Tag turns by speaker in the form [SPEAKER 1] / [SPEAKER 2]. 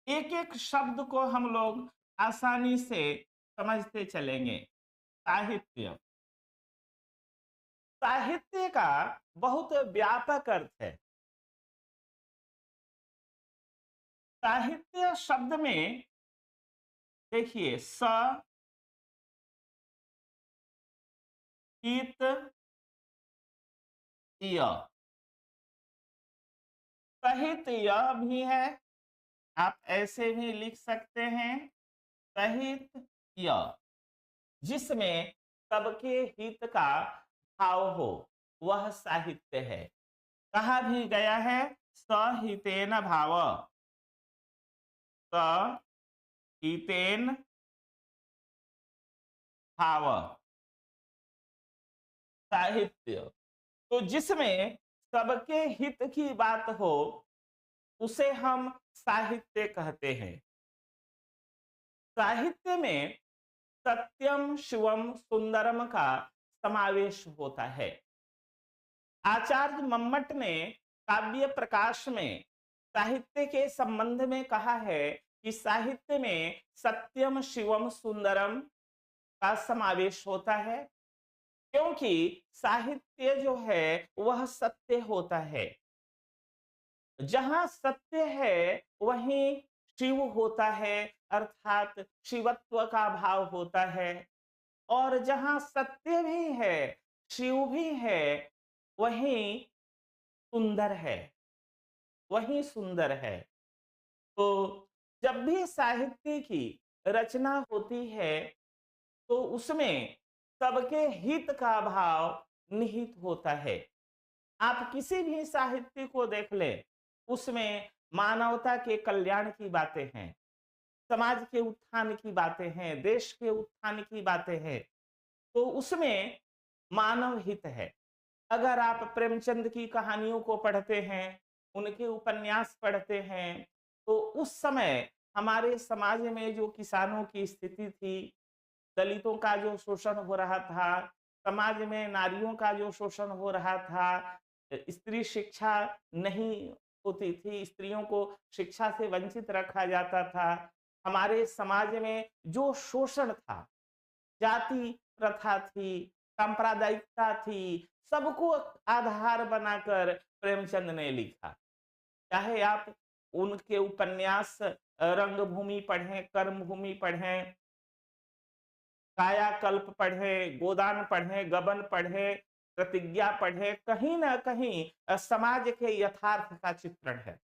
[SPEAKER 1] एक एक शब्द को हम लोग आसानी से समझते चलेंगे। साहित्य, साहित्य का बहुत व्यापक अर्थ है। साहित्य शब्द में देखिए साहित्य, साहित्य भी है, आप ऐसे भी लिख सकते हैं साहित्य, जिसमें सबके हित का भाव हो, वह साहित्य है। कहा भी गया है सहितेन भाव, सहितेन भाव, साहित्य। तो जिसमें सबके हित की बात हो, उसे हम साहित्य कहते हैं। साहित्य में सत्यम शिवम सुंदरम का समावेश होता है। आचार्य मम्मट ने काव्य प्रकाश में साहित्य के संबंध में कहा है कि साहित्य में सत्यम शिवम सुंदरम का समावेश होता है, क्योंकि साहित्य जो है वह सत्य होता है। जहां सत्य है वहीं शिव होता है, अर्थात शिवत्व का भाव होता है। और जहां सत्य भी है, शिव भी है, वहीं सुंदर है, वही सुंदर है। तो जब भी साहित्य की रचना होती है, तो उसमें सबके हित का भाव निहित होता है। आप किसी भी साहित्य को देख लें, उसमें मानवता के कल्याण की बातें हैं, समाज के उत्थान की बातें हैं, देश के उत्थान की बातें हैं। तो उसमें मानव हित है। अगर आप प्रेमचंद की कहानियों को पढ़ते हैं, उनके उपन्यास पढ़ते हैं, तो उस समय हमारे समाज में जो किसानों की स्थिति थी, दलितों का जो शोषण हो रहा था, समाज में नारियों का जो शोषण हो रहा था, स्त्री शिक्षा नहीं होती थी, स्त्रियों को शिक्षा से वंचित रखा जाता था। हमारे समाज में जो शोषण था, जाति प्रथा थी, सांप्रदायिकता थी, सबको आधार बनाकर प्रेमचंद ने लिखा। चाहे आप उनके उपन्यास रंगभूमि पढ़ें, कर्मभूमि पढ़ें, कायाकल्प पढ़ें, गोदान पढ़ें, गबन पढ़ें, प्रतिज्ञा पढ़ें, कहीं ना कहीं समाज के यथार्थ का चित्रण है।